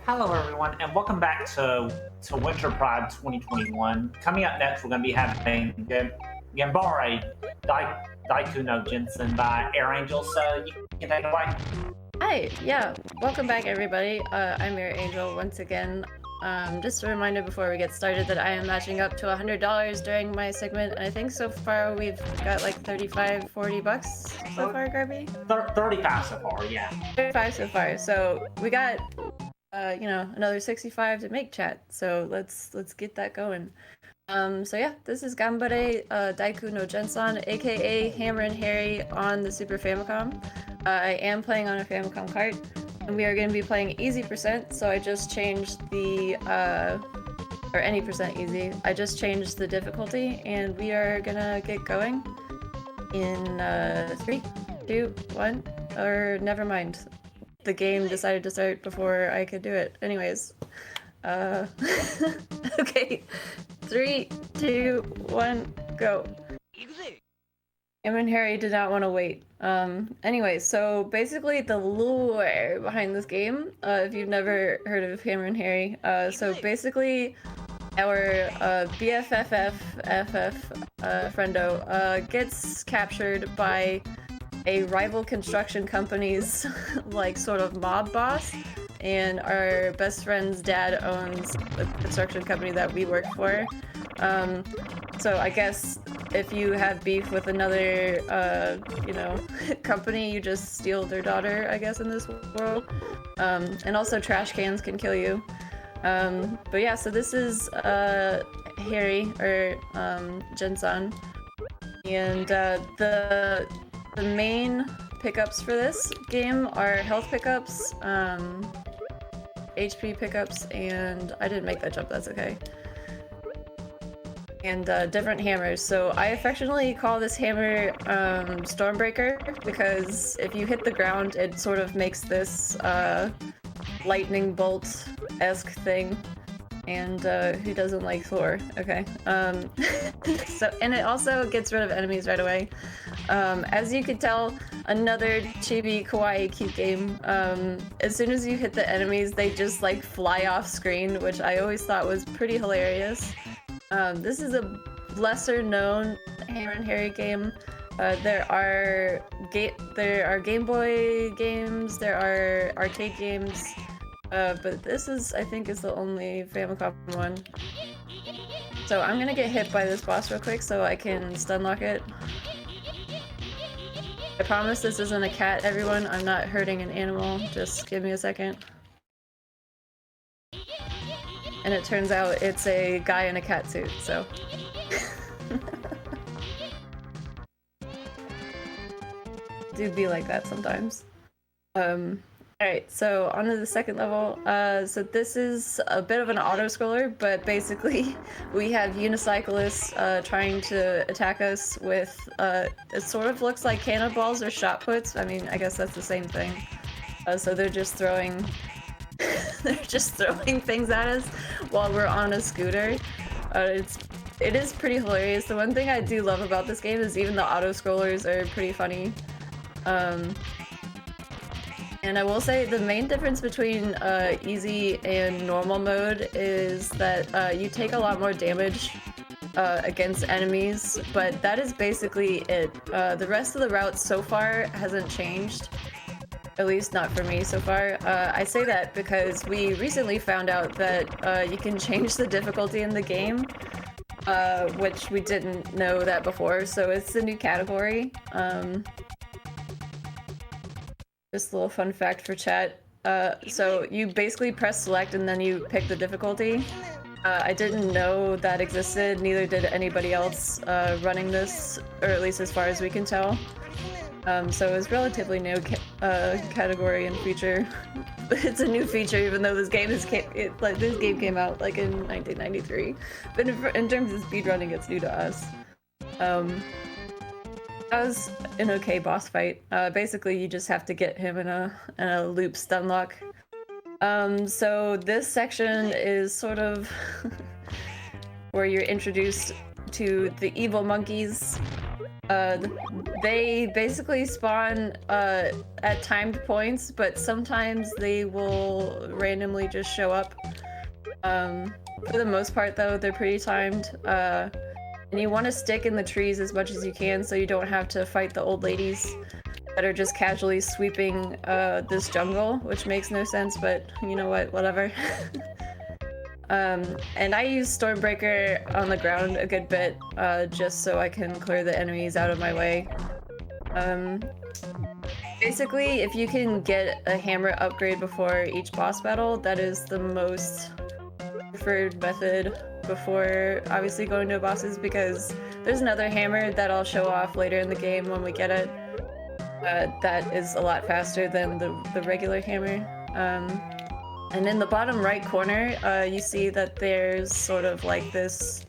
Hello, everyone, and welcome back to Winter Pride 2021. Coming up next, we're going to be having Ganbare Daiku no Jensen by AirAngel. So you can take it away. Hi, yeah, welcome back, everybody. I'm AirAngel once again. Just a reminder before we get started that I am matching up to $100 during my segment, and I think so far we've got like 35, 40 bucks so far, Garby? 35 so far, yeah. 35 so far. So we got, another 65 to make chat. So let's get that going. So yeah, this is Ganbare Daiku no Jensen, aka Hammer and Harry on the Super Famicom. I am playing on a Famicom cart, and we are going to be playing easy percent, so I just changed the, or any percent easy. I just changed the difficulty, and we are gonna get going in 3, 2, 1, or never mind. The game decided to start before I could do it. Anyways, okay, 3, 2, 1, go. Em and Harry did not want to wait. Anyway, so basically the lore behind this game, if you've never heard of Hammer and Harry, so basically our friendo gets captured by a rival construction company's like sort of mob boss, and our best friend's dad owns the construction company that we work for. So I guess if you have beef with another, company, you just steal their daughter, I guess, in this world. And also trash cans can kill you. But yeah, so this is Harry, or Jensen. And the main pickups for this game are health pickups, HP pickups, and I didn't make that jump, that's okay. And different hammers. So I affectionately call this hammer Stormbreaker, because if you hit the ground, it sort of makes this lightning bolt-esque thing. And who doesn't like Thor? Okay. So, and it also gets rid of enemies right away. As you can tell, another chibi kawaii cute game. As soon as you hit the enemies, they just like fly off screen, which I always thought was pretty hilarious. This is a lesser known Hammer and Harry game. There are Game Boy games, there are arcade games, but this is, I think, is the only Famicom one. So I'm gonna get hit by this boss real quick so I can stun lock it. I promise this isn't a cat, everyone. I'm not hurting an animal. Just give me a second. And it turns out it's a guy in a cat suit, so. Do be like that sometimes. Alright, so on to the second level. So this is a bit of an auto-scroller, but basically we have unicyclists trying to attack us with, it sort of looks like cannonballs or shot puts. I mean, I guess that's the same thing. So they're just throwing things at us while we're on a scooter. It is pretty hilarious. The one thing I do love about this game is even the auto-scrollers are pretty funny. And I will say the main difference between easy and normal mode is that you take a lot more damage against enemies, but that is basically it. The rest of the route so far hasn't changed. At least not for me so far. I say that because we recently found out that you can change the difficulty in the game, which we didn't know that before, so it's a new category. Just a little fun fact for chat. So you basically press select and then you pick the difficulty. I didn't know that existed, neither did anybody else running this, or at least as far as we can tell. So it was relatively new category and feature. It's a new feature, even though this game came out like in 1993. But in terms of speedrunning, it's new to us. That was an okay boss fight. Basically, you just have to get him in a loop stun lock. So this section is sort of where you're introduced to the evil monkeys. They basically spawn at timed points, but sometimes they will randomly just show up. For the most part, though, they're pretty timed. And you want to stick in the trees as much as you can so you don't have to fight the old ladies that are just casually sweeping this jungle, which makes no sense, but you know what, whatever. And I use Stormbreaker on the ground a good bit, just so I can clear the enemies out of my way. Basically, if you can get a hammer upgrade before each boss battle, that is the most preferred method before obviously going to bosses, because there's another hammer that I'll show off later in the game when we get it. That is a lot faster than the regular hammer. And in the bottom right corner, you see that there's sort of like this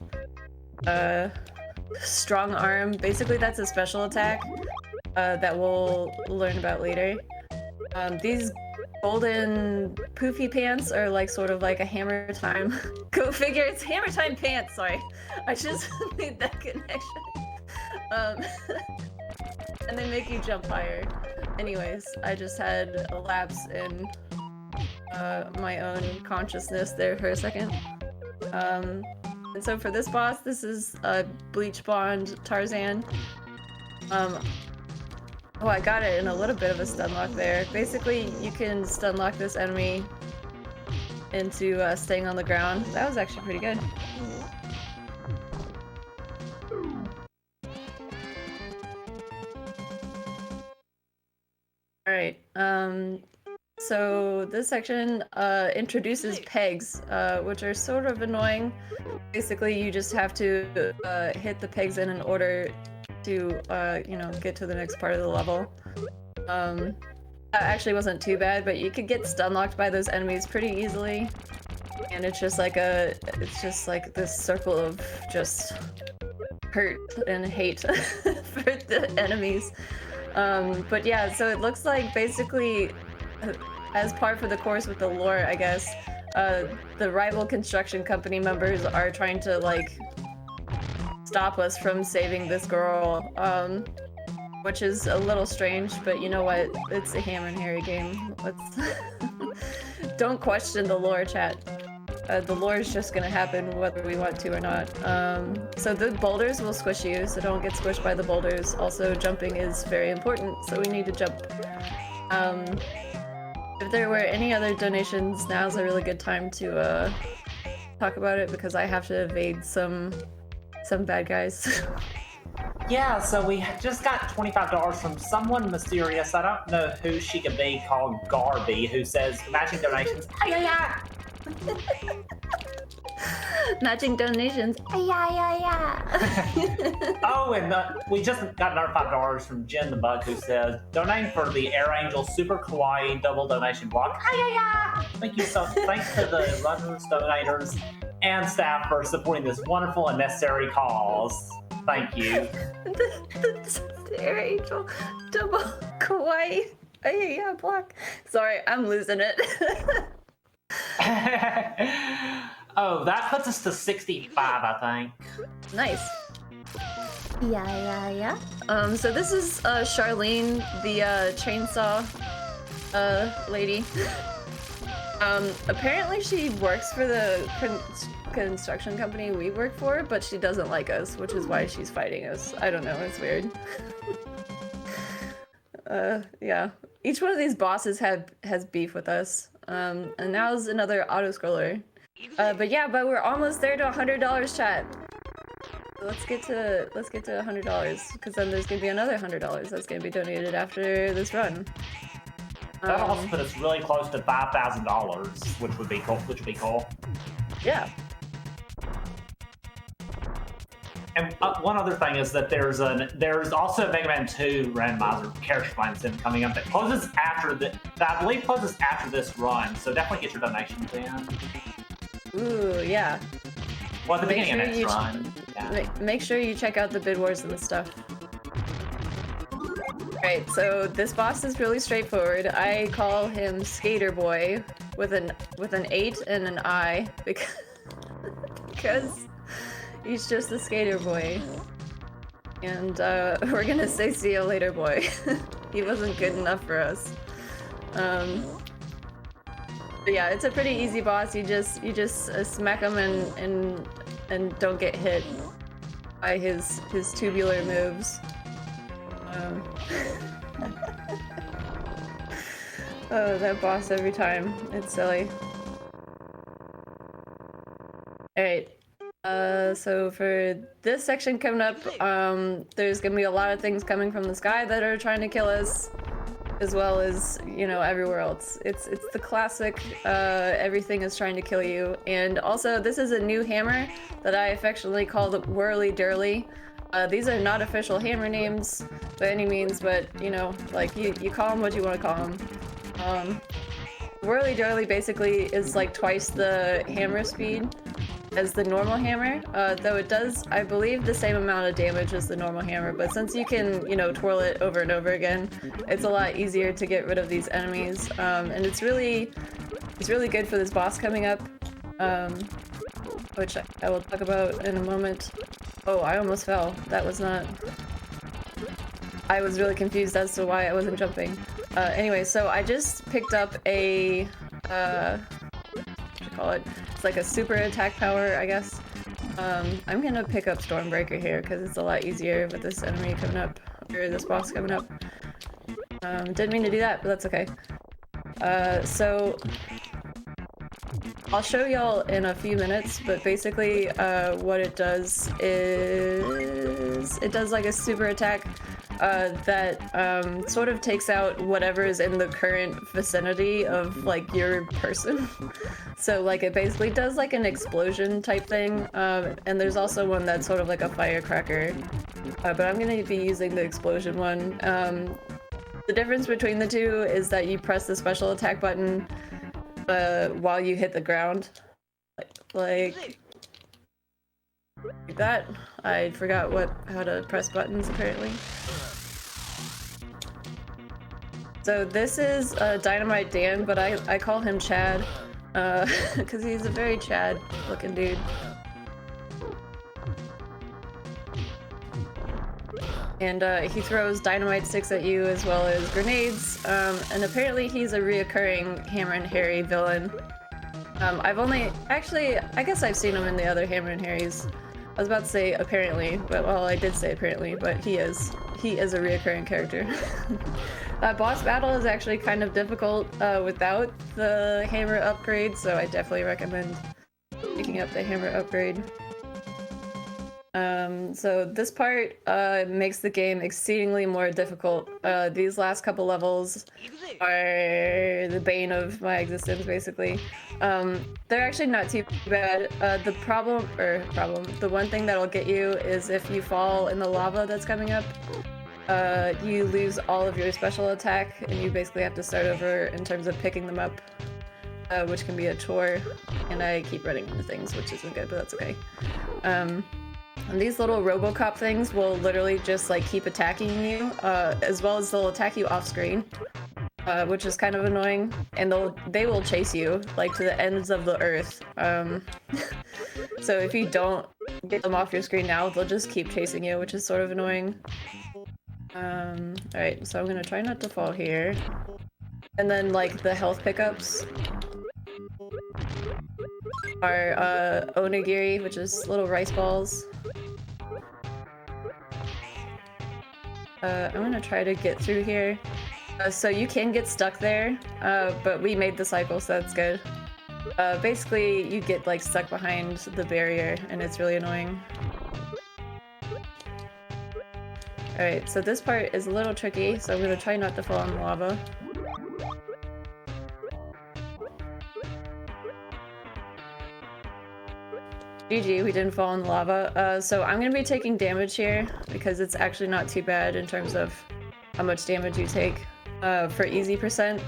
strong arm. Basically, that's a special attack that we'll learn about later. These golden poofy pants are like sort of like a hammer time. Go figure, it's hammer time pants, sorry. I just made that connection. And they make you jump higher. Anyways, I just had a lapse in my own consciousness there for a second. And so for this boss, this is Bleach Blonde Tarzan. Oh, I got it in a little bit of a stun lock there. Basically, you can stun lock this enemy into staying on the ground. That was actually pretty good. Alright, so this section introduces pegs, which are sort of annoying. Basically, you just have to hit the pegs in order to, you know, get to the next part of the level. That actually wasn't too bad, but you could get stun locked by those enemies pretty easily. And it's just like this circle of just hurt and hate for the enemies. But yeah, so it looks like basically, as par for the course with the lore, I guess, the rival construction company members are trying to, like, stop us from saving this girl, which is a little strange, but you know what? It's a Ham and Harry game. Let's don't question the lore, chat. The lore is just gonna happen whether we want to or not. So the boulders will squish you, so don't get squished by the boulders. Also, jumping is very important, so we need to jump. If there were any other donations, now's a really good time to talk about it, because I have to evade some bad guys. Yeah, so we just got $25 from someone mysterious, I don't know who she could be, called Garby, who says, matching donations, yeah. Matching donations, yeah. Oh, and we just got another $5 from Jen the Bug, who says, donate for the AirAngel Super Kawaii double donation block. Yeah. Thank you so thanks to the runners, donators, and staff for supporting this wonderful and necessary cause. Thank you. the AirAngel double kawaii. Yeah, block. Sorry, I'm losing it. Oh, that puts us to 65, I think. Nice. Yeah. So this is Charlene, the chainsaw lady. Apparently she works for the construction company we work for, but she doesn't like us, which is why she's fighting us. I don't know, it's weird. Yeah. Each one of these bosses has beef with us. And now's another auto-scroller. But we're almost there to $100, chat. Let's get to $100, because then there's gonna be another $100 that's gonna be donated after this run. That'll also put us really close to $5,000, which would be cool. Yeah. And one other thing is that there's also a Mega Man 2 randomizer character find sim coming up that closes after that I believe closes after this run. So definitely get your donations in. Ooh, yeah. Well, at the beginning of next run. Yeah. Make sure you check out the bid wars and stuff. Right, so this boss is really straightforward. I call him Skater Boy with an 8 and an I because he's just a skater boy. And we're gonna say see you later, boy. He wasn't good enough for us. But yeah, it's a pretty easy boss. You just smack him and don't get hit by his tubular moves. Oh, that boss every time. It's silly. Alright. So for this section coming up, there's gonna be a lot of things coming from the sky that are trying to kill us, as well as, you know, everywhere else. It's the classic, everything is trying to kill you. And also, this is a new hammer that I affectionately call the Whirly Durly. These are not official hammer names by any means, but, you know, like, you call them what you want to call them. Whirly Durly basically is like twice the hammer speed as the normal hammer, though it does, I believe, the same amount of damage as the normal hammer, but since you can, you know, twirl it over and over again, it's a lot easier to get rid of these enemies, and it's really good for this boss coming up, which I will talk about in a moment. Oh, I almost fell. That was not... I was really confused as to why I wasn't jumping. Anyway, so I just picked up a, what do you call it? It's like a super attack power, I guess. I'm gonna pick up Stormbreaker here because it's a lot easier with this enemy coming up, or this boss coming up. Didn't mean to do that, but that's okay. So I'll show y'all in a few minutes, but basically what it does is it does like a super attack that sort of takes out whatever is in the current vicinity of like your person. So like it basically does like an explosion type thing, and there's also one that's sort of like a firecracker, but I'm gonna be using the explosion one. The difference between the two is that you press the special attack button while you hit the ground, like that. I forgot how to press buttons apparently. So this is Dynamite Dan, but I call him Chad, because he's a very Chad looking dude. And he throws dynamite sticks at you as well as grenades, and apparently he's a reoccurring Hammer and Harry villain. I guess I've seen him in the other Hammer and Harrys. I was about to say apparently, but well, I did say apparently, but he is a reoccurring character. Boss battle is actually kind of difficult without the hammer upgrade, so I definitely recommend picking up the hammer upgrade. So this part makes the game exceedingly more difficult. These last couple levels are the bane of my existence, basically. They're actually not too bad. The one thing that'll get you is if you fall in the lava that's coming up, you lose all of your special attack, and you basically have to start over in terms of picking them up, which can be a chore. And I keep running into things, which isn't good, but that's okay. And these little Robocop things will literally just like keep attacking you, as well as they'll attack you off screen, which is kind of annoying. And they will chase you like to the ends of the earth. So if you don't get them off your screen now, they'll just keep chasing you, which is sort of annoying. Alright, so I'm gonna try not to fall here. And then like the health pickups are onigiri, which is little rice balls. I'm gonna try to get through here. So you can get stuck there, but we made the cycle, so that's good. Basically, you get like stuck behind the barrier, and it's really annoying. Alright, so this part is a little tricky, so I'm gonna try not to fall in the lava. GG, we didn't fall in the lava. So I'm gonna be taking damage here because it's actually not too bad in terms of how much damage you take for easy percent.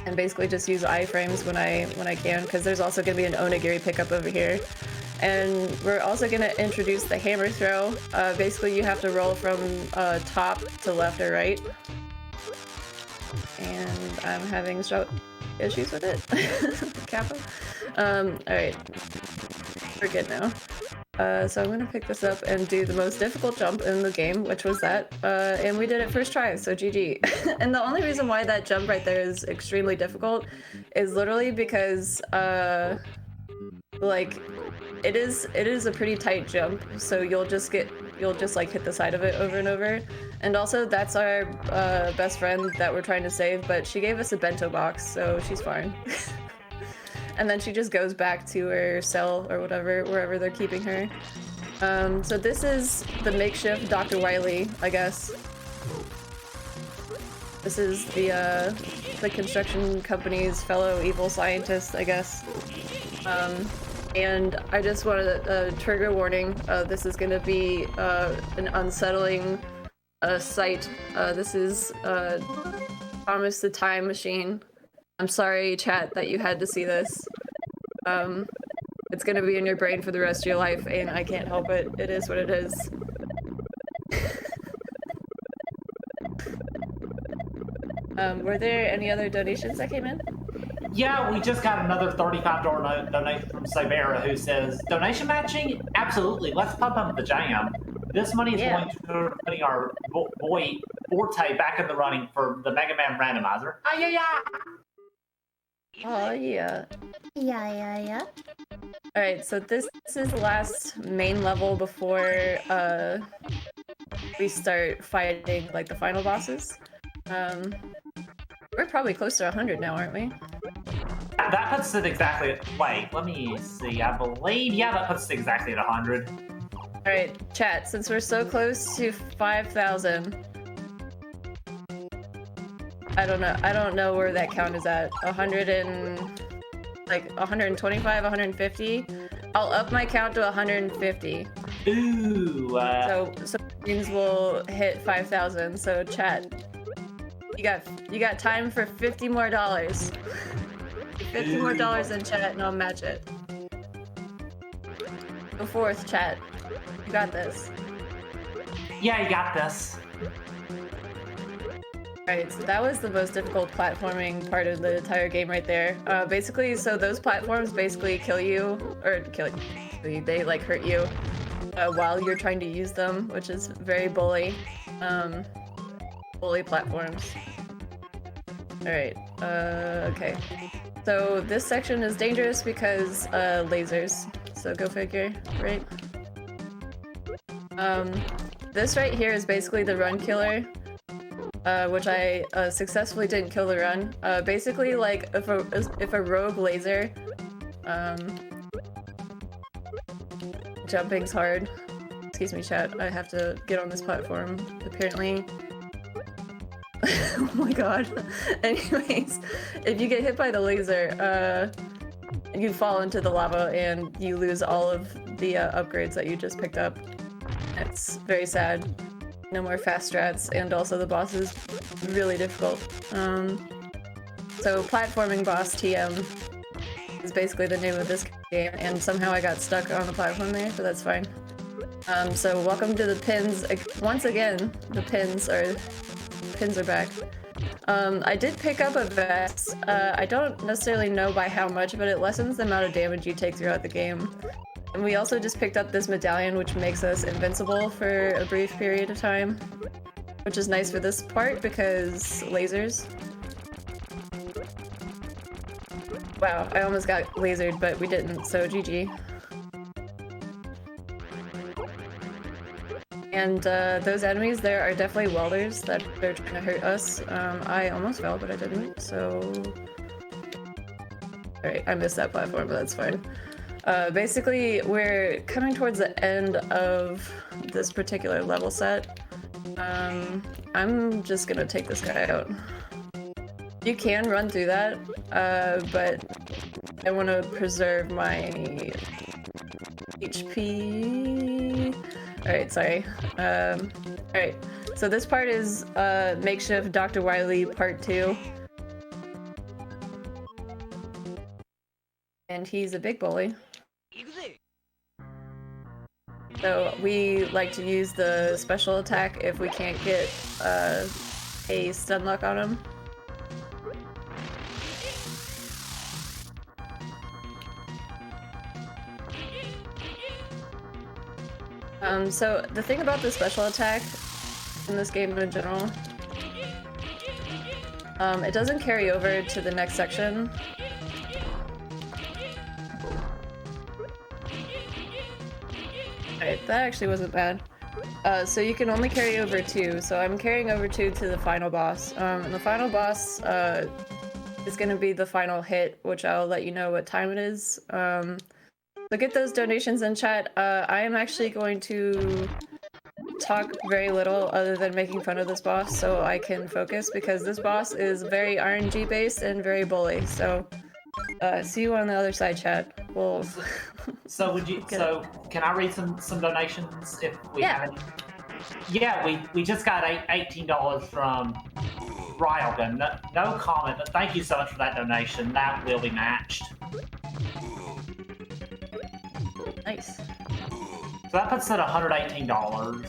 And basically just use iframes when I can, because there's also gonna be an onigiri pickup over here. And we're also gonna introduce the hammer throw. Basically you have to roll from top to left or right. And I'm having issues with it. Kappa. Alright. We're good now. So I'm gonna pick this up and do the most difficult jump in the game, which was that. And we did it first try, so GG. And the only reason why that jump right there is extremely difficult is literally because, like, it is a pretty tight jump, so you'll just like hit the side of it over and over. And also, that's our best friend that we're trying to save, but she gave us a bento box, so she's fine. And then she just goes back to her cell or whatever, wherever they're keeping her. So this is the makeshift Dr. Wily, I guess. This is the construction company's fellow evil scientist, I guess. And I just wanted a trigger warning. This is gonna be an unsettling sight. This is Thomas the Time Machine. I'm sorry, chat, that you had to see this. It's gonna be in your brain for the rest of your life, and I can't help it. It is what it is. Were there any other donations that came in? Yeah, we just got another $35 donation from Sabera, who says, donation matching? Absolutely, let's pump up the jam. This money is going to putting our boy Forte back in the running for the Mega Man randomizer. Ah, yeah, yeah. Oh, yeah. Yeah. Alright, so this is the last main level before we start fighting, like, the final bosses. We're probably close to 100 now, aren't we? That puts it exactly at, wait, let me see, I believe, yeah, that puts it exactly at 100. Alright, chat, since we're so close to 5,000, I don't know where that count is at. 125, 150? I'll up my count to 150. Ooh. So it means we'll hit 5,000, so chat, you got time for $50 more. $50 more in chat and I'll match it. Go forth, chat. You got this. Yeah, you got this. Right, so that was the most difficult platforming part of the entire game right there. Basically, so those platforms basically kill you, they like hurt you while you're trying to use them, which is very bully. Bully platforms. Alright, okay. So this section is dangerous because lasers, so go figure, right? This right here is basically the run killer. Which I successfully didn't kill the run. Basically, like, if a rogue laser, jumping's hard. Excuse me, chat. I have to get on this platform, apparently. Oh my god. Anyways, if you get hit by the laser, you fall into the lava and you lose all of the upgrades that you just picked up. It's very sad. No more fast strats, and also the boss is really difficult. So platforming boss TM is basically the name of this game, and somehow I got stuck on the platform there, but that's fine. So welcome to the pins. Once again, the pins are back. I did pick up a vest. I don't necessarily know by how much, but it lessens the amount of damage you take throughout the game. And we also just picked up this medallion, which makes us invincible for a brief period of time. Which is nice for this part, because lasers. Wow, I almost got lasered, but we didn't, so GG. And those enemies there are definitely welders that they're trying to hurt us. I almost fell, but I didn't, so... Alright, I missed that platform, but that's fine. Basically, we're coming towards the end of this particular level set. I'm just gonna take this guy out. You can run through that, but I want to preserve my HP. Alright, sorry. Alright, so this part is makeshift Dr. Wily part 2. And he's a big bully. So we like to use the special attack if we can't get a stun lock on him. So the thing about the special attack in this game in general, it doesn't carry over to the next section. Alright, that actually wasn't bad. So you can only carry over 2, so I'm carrying over 2 to the final boss. And the final boss is gonna be the final hit, which I'll let you know what time it is. So get those donations in chat. I am actually going to talk very little other than making fun of this boss so I can focus, because this boss is very RNG based and very bully. So see you on the other side, chat. We'll So can I read some donations if we have any? Yeah, we just got $18 from Ryalgan. No comment, but thank you so much for that donation. That will be matched. Nice. So that puts it at $118.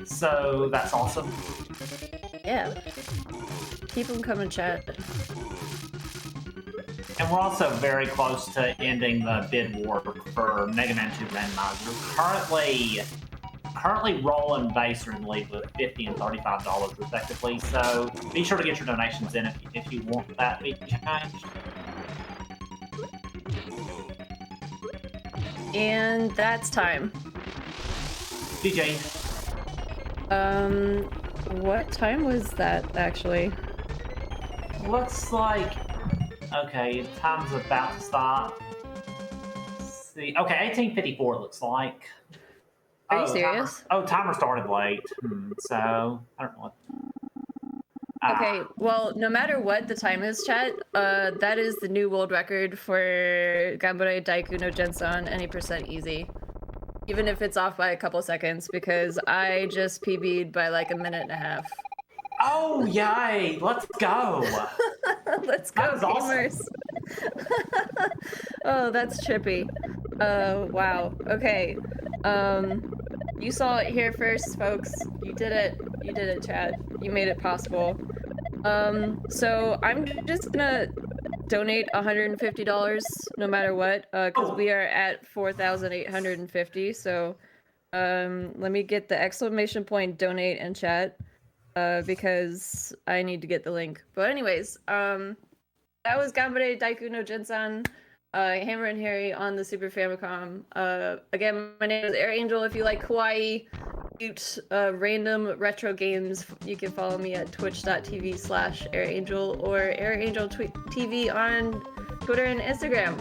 So that's awesome. Yeah. Keep them coming, chat. And we're also very close to ending the bid war for Mega Man 2 Randomizer. Currently Roll and Base are in the lead with $50 and $35 respectively, so be sure to get your donations in if you want that to be changed. And that's time. DJ. What time was that, actually? Looks like... Okay, time's about to start. Let's see. Okay, 1854 it looks like. Are you serious? Timer started late. So, I don't know what... Okay, well, no matter what the time is, chat, that is the new world record for Ganbare Daiku no Gensan any percent easy. Even if it's off by a couple seconds, because I just PB'd by like a minute and a half. Oh, yay! Let's go! Let's go, gamers! Awesome. Oh, that's trippy. Wow. Okay. You saw it here first, folks. You did it. You did it, Chad. You made it possible. So I'm just gonna donate $150 no matter what, because we are at 4,850. So, let me get the exclamation point donate in chat, because I need to get the link. But anyways, that was Ganbare Daiku no Gensan. Hammer and Harry on the Super Famicom. Again, my name is AirAngel. If you like kawaii, cute, random retro games, you can follow me at twitch.tv/AirAngel or AirAngelTV on Twitter and Instagram.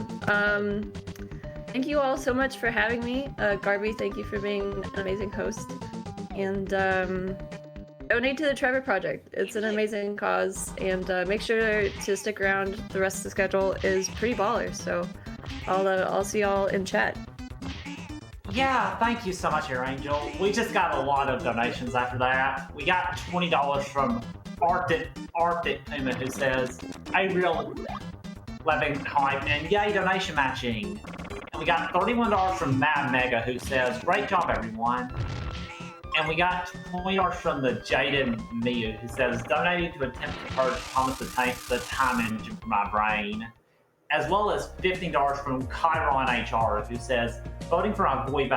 Thank you all so much for having me. Garby, thank you for being an amazing host. And donate to the Trevor Project. It's an amazing cause, and make sure to stick around. The rest of the schedule is pretty baller, so I'll see y'all in chat. Yeah, thank you so much, AirAngel. We just got a lot of donations after that. We got $20 from Arctic Puma, who says, "A real loving hype," and yay, donation matching. And we got $31 from Mad Mega, who says, "Great job, everyone." And we got $20 from the Jaden Miu, who says, "Donating to attempt to purge Thomas the Time Engine from my brain." As well as $15 from Chiron HR, who says, "Voting for my boy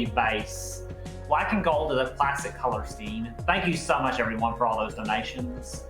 base. Black and gold is a classic color scheme." Thank you so much, everyone, for all those donations.